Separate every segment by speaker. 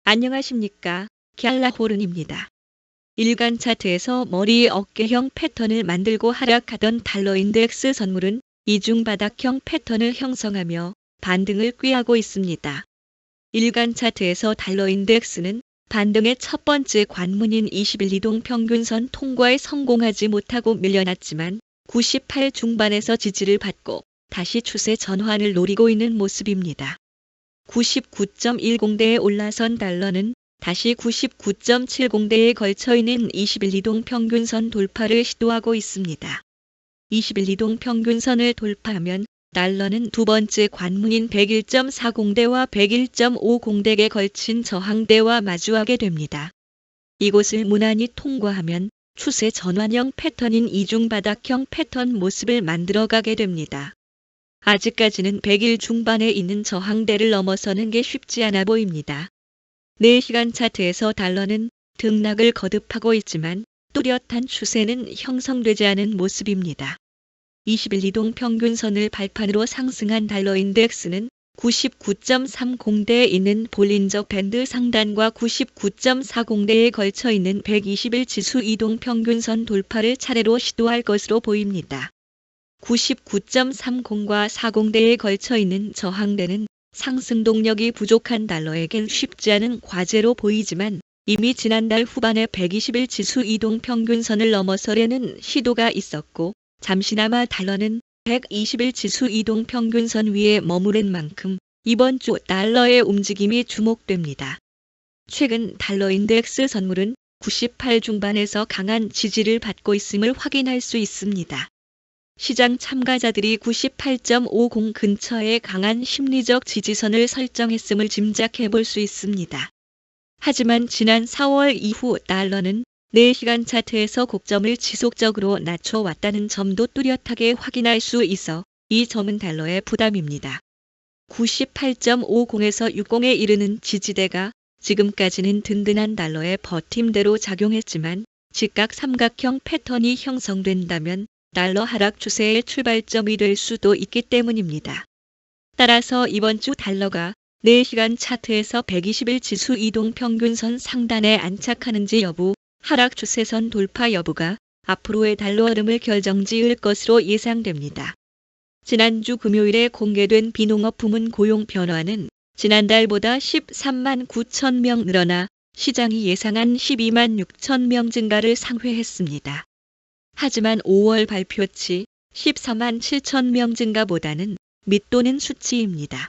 Speaker 1: 안녕하십니까. 갤라호른입니다. 일간 차트에서 머리 어깨형 패턴을 만들고 하락하던 달러 인덱스 선물은 이중 바닥형 패턴을 형성하며 반등을 꾀하고 있습니다. 일간 차트에서 달러 인덱스는 반등의 첫 번째 관문인 20일 이동 평균선 통과에 성공하지 못하고 밀려났지만 98 중반에서 지지를 받고 다시 추세 전환을 노리고 있는 모습입니다. 99.10대에 올라선 달러는 다시 99.70대에 걸쳐있는 20일 이동 평균선 돌파를 시도하고 있습니다. 20일 이동 평균선을 돌파하면 달러는 두 번째 관문인 101.40대와 101.50대에 걸친 저항대와 마주하게 됩니다. 이곳을 무난히 통과하면 추세 전환형 패턴인 이중바닥형 패턴 모습을 만들어가게 됩니다. 아직까지는 100일 중반에 있는 저항대를 넘어서는 게 쉽지 않아 보입니다. 4시간 차트에서 달러는 등락을 거듭하고 있지만 뚜렷한 추세는 형성되지 않은 모습입니다. 20일 이동 평균선을 발판으로 상승한 달러 인덱스는 99.30대에 있는 볼린저 밴드 상단과 99.40대에 걸쳐 있는 120일 지수 이동 평균선 돌파를 차례로 시도할 것으로 보입니다. 99.30과 40대에 걸쳐 있는 저항대는 상승 동력이 부족한 달러에겐 쉽지 않은 과제로 보이지만 이미 지난달 후반에 120일 지수 이동 평균선을 넘어서려는 시도가 있었고 잠시나마 달러는 120일 지수 이동 평균선 위에 머무른 만큼 이번 주 달러의 움직임이 주목됩니다. 최근 달러 인덱스 선물은 98 중반에서 강한 지지를 받고 있음을 확인할 수 있습니다. 시장 참가자들이 98.50 근처에 강한 심리적 지지선을 설정했음을 짐작해 볼 수 있습니다. 하지만 지난 4월 이후 달러는 4시간 차트에서 고점을 지속적으로 낮춰왔다는 점도 뚜렷하게 확인할 수 있어 이 점은 달러의 부담입니다. 98.50에서 60에 이르는 지지대가 지금까지는 든든한 달러의 버팀대로 작용했지만 직각 삼각형 패턴이 형성된다면 달러 하락 추세의 출발점이 될 수도 있기 때문입니다. 따라서 이번 주 달러가 4시간 차트에서 120일 지수 이동 평균선 상단에 안착하는지 여부, 하락 추세선 돌파 여부가 앞으로의 달러 흐름을 결정지을 것으로 예상됩니다. 지난주 금요일에 공개된 비농업 부문 고용 변화는 지난달보다 13만 9천 명 늘어나 시장이 예상한 12만 6천 명 증가를 상회했습니다. 하지만 5월 발표치 14만 7천 명 증가보다는 밑도는 수치입니다.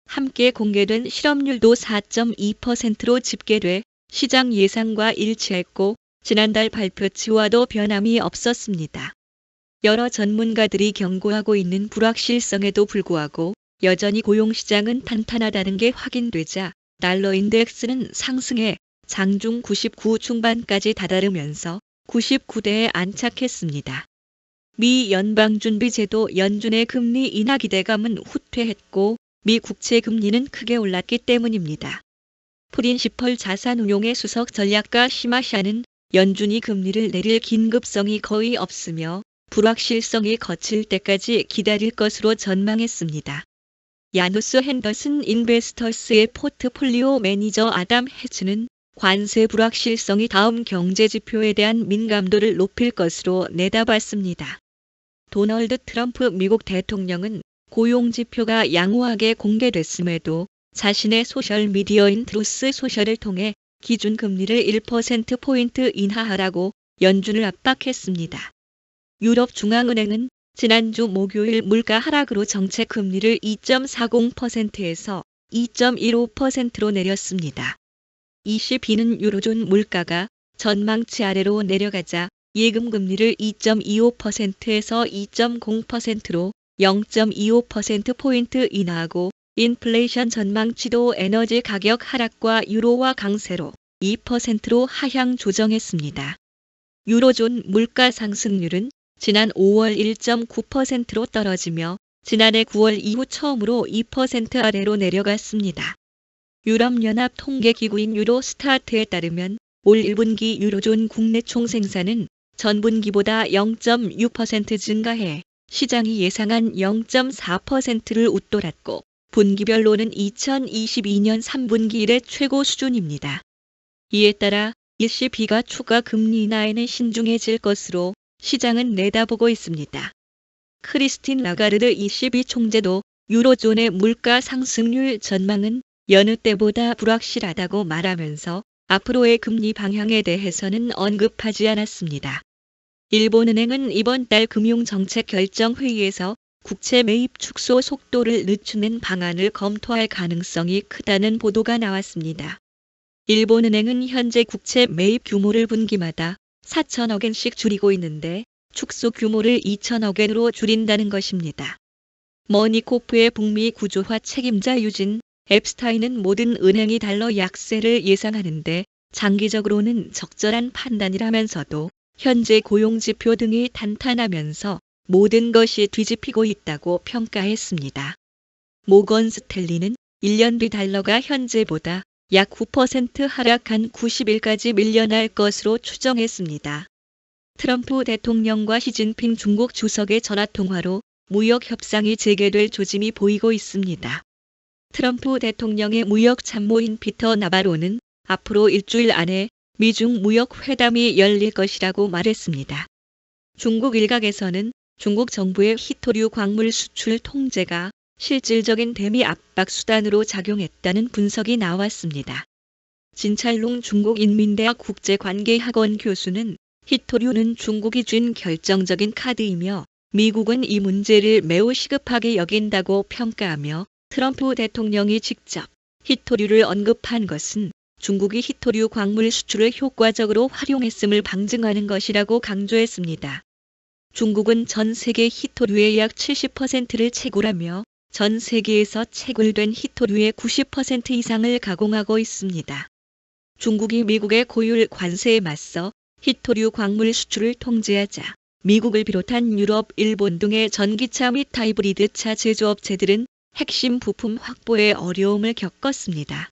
Speaker 1: 함께 공개된 실업률도 4.2%로 집계돼 시장 예상과 일치했고 지난달 발표치와도 변함이 없었습니다. 여러 전문가들이 경고하고 있는 불확실성에도 불구하고 여전히 고용시장은 탄탄하다는 게 확인되자 달러 인덱스는 상승해 장중 99 중반까지 다다르면서 99대에 안착했습니다. 미 연방준비제도 연준의 금리 인하 기대감은 후퇴했고 미 국채 금리는 크게 올랐기 때문입니다. 프린시펄 자산운용의 수석 전략가 시마샤는 연준이 금리를 내릴 긴급성이 거의 없으며 불확실성이 거칠 때까지 기다릴 것으로 전망했습니다. 야누스 핸더슨 인베스터스의 포트폴리오 매니저 아담 헤츠는 관세 불확실성이 다음 경제 지표에 대한 민감도를 높일 것으로 내다봤습니다. 도널드 트럼프 미국 대통령은 고용 지표가 양호하게 공개됐음에도 자신의 소셜미디어인 트루스 소셜을 통해 기준금리를 1%포인트 인하하라고 연준을 압박했습니다. 유럽중앙은행은 지난주 목요일 물가 하락으로 정책 금리를 2.40%에서 2.15%로 내렸습니다. 22는 유로존 물가가 전망치 아래로 내려가자 예금 금리를 2.25%에서 2.0%로 0.25%포인트 인하하고 인플레이션 전망치도 에너지 가격 하락과 유로화 강세로 2%로 하향 조정했습니다. 유로존 물가 상승률은 지난 5월 1.9%로 떨어지며 지난해 9월 이후 처음으로 2% 아래로 내려갔습니다. 유럽연합 통계기구인 유로스타트에 따르면 올 1분기 유로존 국내 총생산은 전분기보다 0.6% 증가해 시장이 예상한 0.4%를 웃돌았고 분기별로는 2022년 3분기 이래 최고 수준입니다. 이에 따라 ECB가 추가 금리 인하에는 신중해질 것으로 시장은 내다보고 있습니다. 크리스틴 라가르드 ECB 총재도 유로존의 물가 상승률 전망은 여느 때보다 불확실하다고 말하면서 앞으로의 금리 방향에 대해서는 언급하지 않았습니다. 일본은행은 이번 달 금융정책결정회의에서 국채 매입 축소 속도를 늦추는 방안을 검토할 가능성이 크다는 보도가 나왔습니다. 일본은행은 현재 국채 매입 규모를 분기마다 4천억 엔씩 줄이고 있는데 축소 규모를 2천억 엔으로 줄인다는 것입니다. 머니코프의 북미 구조화 책임자 유진 앱스타인은 모든 은행이 달러 약세를 예상하는데 장기적으로는 적절한 판단이라면서도 현재 고용지표 등이 탄탄하면서 모든 것이 뒤집히고 있다고 평가했습니다. 모건 스탠리는 1년 뒤 달러가 현재보다 약 9% 하락한 90일까지 밀려날 것으로 추정했습니다. 트럼프 대통령과 시진핑 중국 주석의 전화통화로 무역 협상이 재개될 조짐이 보이고 있습니다. 트럼프 대통령의 무역 참모인 피터 나바로는 앞으로 일주일 안에 미중 무역 회담이 열릴 것이라고 말했습니다. 중국 일각에서는 중국 정부의 희토류 광물 수출 통제가 실질적인 대미 압박 수단으로 작용했다는 분석이 나왔습니다. 진찰룽 중국인민대학 국제관계학원 교수는 희토류는 중국이 쥔 결정적인 카드이며 미국은 이 문제를 매우 시급하게 여긴다고 평가하며 트럼프 대통령이 직접 희토류를 언급한 것은 중국이 희토류 광물 수출을 효과적으로 활용했음을 방증하는 것이라고 강조했습니다. 중국은 전 세계 희토류의 약 70%를 채굴하며 전 세계에서 채굴된 희토류의 90% 이상을 가공하고 있습니다. 중국이 미국의 고율 관세에 맞서 희토류 광물 수출을 통제하자 미국을 비롯한 유럽, 일본 등의 전기차 및 하이브리드 차 제조업체들은 핵심 부품 확보에 어려움을 겪었습니다.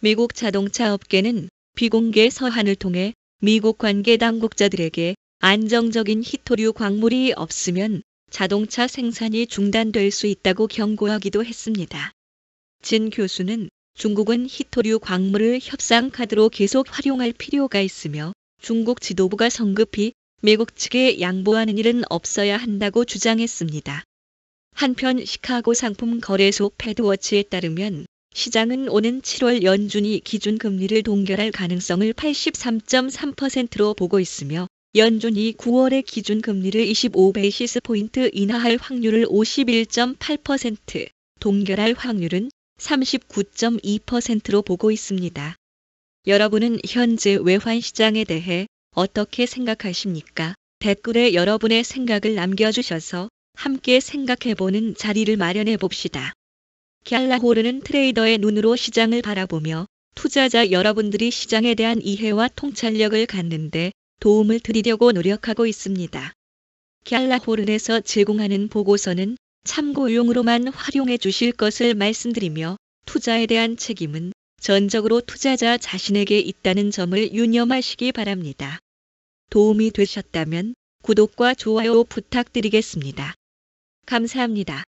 Speaker 1: 미국 자동차 업계는 비공개 서한을 통해 미국 관계 당국자들에게 안정적인 희토류 광물이 없으면 자동차 생산이 중단될 수 있다고 경고하기도 했습니다. 진 교수는 중국은 희토류 광물을 협상 카드로 계속 활용할 필요가 있으며 중국 지도부가 성급히 미국 측에 양보하는 일은 없어야 한다고 주장했습니다. 한편 시카고 상품 거래소 패드워치에 따르면 시장은 오는 7월 연준이 기준금리를 동결할 가능성을 83.3%로 보고 있으며 연준이 9월에 기준금리를 25베이시스 포인트 인하할 확률을 51.8%, 동결할 확률은 39.2%로 보고 있습니다. 여러분은 현재 외환시장에 대해 어떻게 생각하십니까? 댓글에 여러분의 생각을 남겨주셔서 함께 생각해보는 자리를 마련해 봅시다. 갤라호르는 트레이더의 눈으로 시장을 바라보며 투자자 여러분들이 시장에 대한 이해와 통찰력을 갖는데 도움을 드리려고 노력하고 있습니다. 갤라호른에서 제공하는 보고서는 참고용으로만 활용해 주실 것을 말씀드리며 투자에 대한 책임은 전적으로 투자자 자신에게 있다는 점을 유념하시기 바랍니다. 도움이 되셨다면 구독과 좋아요 부탁드리겠습니다. 감사합니다.